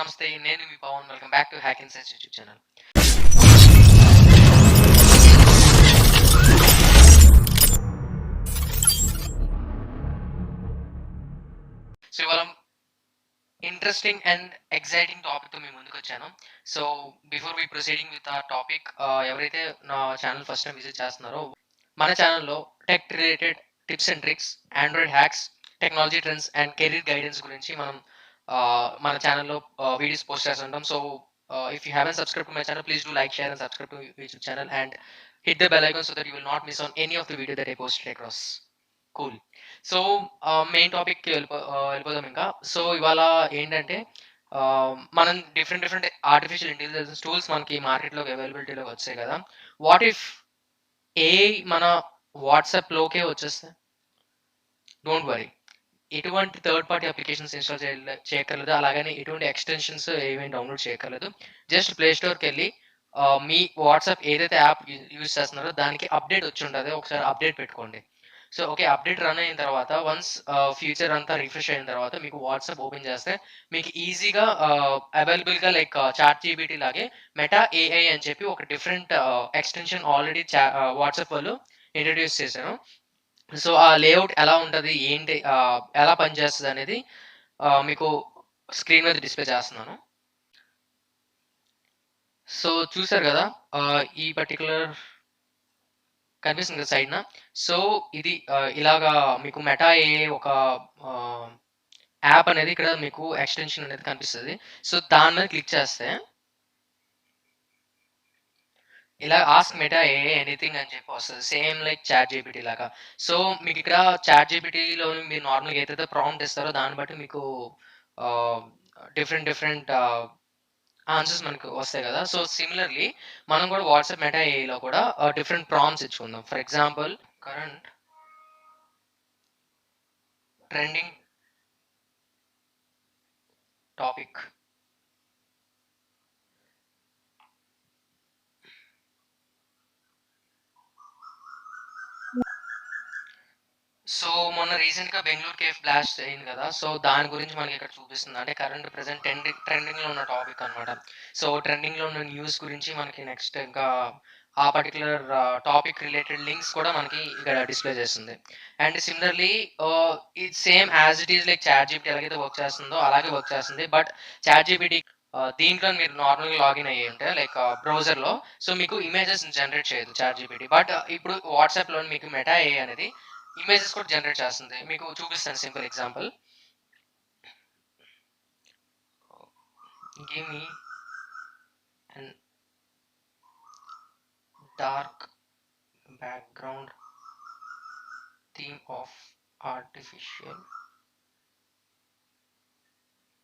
నమస్తే. నేను మీ Pavan. Welcome back to hack insights YouTube channel. So ఇవాళ ఇంట్రెస్టింగ్ అండ్ ఎక్సైటింగ్ టాపిక్తో మీ ముందుకు వచ్చాను. So before we proceeding with ఆ టాపిక్, ఎవరైతే నా ఛానల్ ఫస్ట్ టైం విజిట్ చేస్తున్నారో, మన ఛానల్లో tech related tips and tricks, Android hacks, technology trends and career guidance గురించి మనం మన ఛానల్లో వీడియోస్ పోస్ట్ చేస్తుంటాం. So if you haven't subscribed to my channel, please do like, share and subscribe to my YouTube channel and hit the bell icon so that you will not miss on any of the video that I posted across. Cool. So main టాపిక్కి వెళ్ళిపోదాం ఇంకా. So ఇవాళ ఏంటంటే మనం different artificial intelligence tools మనకి మార్కెట్లోకి అవైలబిలిటీలోకి వచ్చాయి కదా. వాట్ ఇఫ్ ఏఐ మన వాట్సాప్లోకే వచ్చేస్తే? డోంట్ వరీ, ఎటువంటి థర్డ్ పార్టీ అప్లికేషన్స్ ఇన్స్టాల్ చేయక్కర్లేదు, అలాగని ఎటువంటి ఎక్స్టెన్షన్స్ ఏమేమి డౌన్లోడ్ చేయక్కర్లేదు. జస్ట్ ప్లే స్టోర్కి వెళ్ళి మీ వాట్సాప్ ఏదైతే యాప్ యూజ్ చేస్తున్నారో దానికి అప్డేట్ వచ్చి ఉంటుంది, ఒకసారి అప్డేట్ పెట్టుకోండి. సో ఓకే, అప్డేట్ రన్ అయిన తర్వాత వన్స్ ఫ్యూచర్ అంతా రిఫ్రెష్ అయిన తర్వాత మీకు వాట్సాప్ ఓపెన్ చేస్తే మీకు ఈజీగా అవైలబుల్గా లైక్ చాట్ జీపీటీ లాగే మెటా ఏఐ అని చెప్పి ఒక డిఫరెంట్ ఎక్స్టెన్షన్ ఆల్రెడీ వాట్సాప్ వాళ్ళు ఇంట్రడ్యూస్ చేశాను. సో ఆ లేఅవుట్ ఎలా ఉంటుంది, ఏంటి, ఎలా పనిచేస్తుంది అనేది మీకు స్క్రీన్ మీద డిస్ప్లే చేస్తున్నాను. సో చూసారు కదా, ఈ పర్టికులర్ కనిపిస్తుంది కదా సైడ్న. సో ఇది ఇలాగా మీకు మెటా ఏ ఒక యాప్ అనేది ఇక్కడ మీకు ఎక్స్టెన్షన్ అనేది కనిపిస్తుంది. సో దాని మీద క్లిక్ చేస్తే ఇలా ఆస్క్ మెటా ఏ ఎనీథింగ్ అని చెప్పి వస్తుంది, సేమ్ లైక్ చాట్ జీపీటీ లాగా. సో మీకు ఇక్కడ చాట్ జీపీటీలో మీరు నార్మల్గా ఏదైతే ప్రాంప్ట్ ఇస్తారో దాన్ని బట్టి మీకు డిఫరెంట్ ఆన్సర్స్ మనకు వస్తాయి కదా. సో సిమిలర్లీ మనం కూడా వాట్సాప్ మెటా ఏలో కూడా డిఫరెంట్ ప్రాంప్ట్స్ ఇచ్చుకుందాం. For example, current trending topic. So మొన్న రీసెంట్గా బెంగళూరు కేఫ్ బ్లాస్ట్ అయింది కదా. సో దాని గురించి మనకి ఇక్కడ చూపిస్తుంది, అంటే కరెంట్ ప్రెసెంట్ ట్రెండింగ్లో ఉన్న టాపిక్ అనమాట. సో ట్రెండింగ్లో ఉన్న న్యూస్ గురించి మనకి నెక్స్ట్ ఇంకా ఆ పర్టికులర్ టాపిక్ రిలేటెడ్ లింక్స్ కూడా మనకి ఇక్కడ డిస్ప్లే చేస్తుంది. అండ్ సిమిలర్లీ ఇది same as it is like ChatGPT ఎలాగైతే వర్క్ చేస్తుందో అలాగే వర్క్ చేస్తుంది. బట్ చాట్ జీపీటీ దీంట్లో మీరు నార్మల్గా లాగిన్ అయ్యి ఉంటే లైక్ బ్రౌజర్లో, సో మీకు ఇమేజెస్ జనరేట్ చేయదు చాట్ జీపీటీ. బట్ ఇప్పుడు వాట్సాప్లో మీకు మెటా ఏ అనేది ఇమేజెస్ కూడా జనరేట్ చేస్తుంది. మీకు చూపిస్తాను simple example. Give me and dark background theme of artificial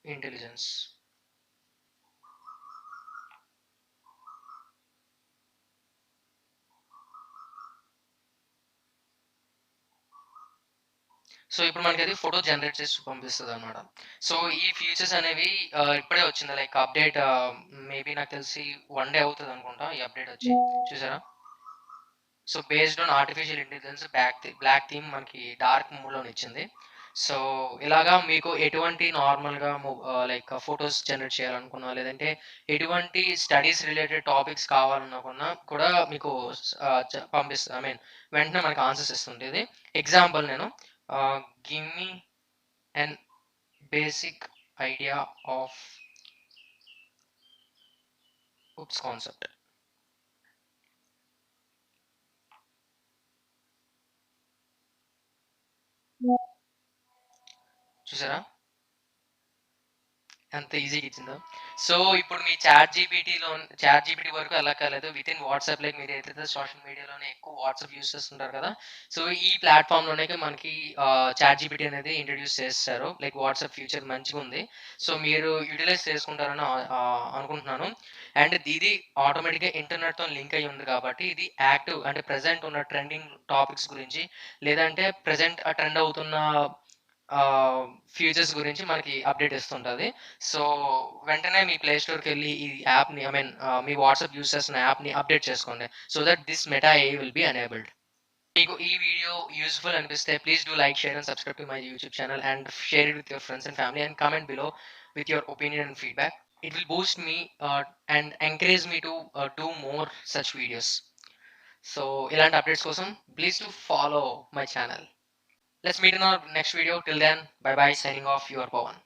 intelligence. So ఇప్పుడు మనకి అది ఫోటో జనరేట్ చేసి పంపిస్తుంది అనమాట. సో ఈ ఫీచర్స్ అనేవి ఇప్పుడే వచ్చింది, లైక్ అప్డేట్ మేబీ నాకు తెలిసి 1 డే అవుతుంది అనుకుంటా ఈ అప్డేట్ వచ్చి. చూసారా? So based on artificial intelligence black theme మనకి డార్క్ మోడ్లో ఇచ్చింది. సో ఇలాగా మీకు ఎటువంటి నార్మల్గా లైక్ ఫొటోస్ జనరేట్ చేయాలనుకున్నా, లేదంటే ఎటువంటి స్టడీస్ రిలేటెడ్ టాపిక్స్ కావాలనుకున్నా కూడా మీకు పంపిస్తుంది. ఐ మీన్ వెంటనే మనకి ఆన్సర్స్ ఇస్తుంది. ఇది ఎగ్జాంపుల్, నేను give me an basic idea of concept. చూసారా ఎంత ఈజీగా ఇచ్చిందో. సో ఇప్పుడు మీ చాట్ జీపీటీ వరకు అలా కాలేదు, విత్ ఇన్ వాట్సాప్ లైక్ మీరు ఏదైతే సోషల్ మీడియాలోనే ఎక్కువ వాట్సాప్ యూస్ చేస్తుంటారు కదా. సో ఈ ప్లాట్ఫామ్లోనే మనకి చాట్ జీపీటీ అనేది ఇంట్రడ్యూస్ చేస్తారు. లైక్ వాట్సాప్ ఫ్యూచర్ మంచిగా ఉంది, సో మీరు యూటిలైజ్ చేసుకుంటారని అనుకుంటున్నాను. అండ్ ఇది ఆటోమేటిక్గా ఇంటర్నెట్తో లింక్ అయ్యి ఉంది కాబట్టి ఇది యాక్టివ్, అంటే ప్రజెంట్ ఉన్న ట్రెండింగ్ టాపిక్స్ గురించి, లేదంటే ప్రజెంట్ ట్రెండ్ అవుతున్న ఫ్యూచర్స్ గురించి మనకి అప్డేట్ ఇస్తుంటుంది. సో వెంటనే మీ ప్లే స్టోర్కి వెళ్ళి ఈ యాప్ని, I mean me WhatsApp use చేస్తున్న యాప్ని అప్డేట్ చేసుకోండి, so that this meta A will be enabled. మీకు ఈ వీడియో యూస్ఫుల్ అనిపిస్తే please do like, share and subscribe to my YouTube channel and share it with your friends and family and comment below with your opinion and feedback. it will boost me and encourage me to do more such videos. So ఇలాంటి updates కోసం please to follow my channel. Let's meet in our next video. Till then, bye bye, signing off, your Pawan.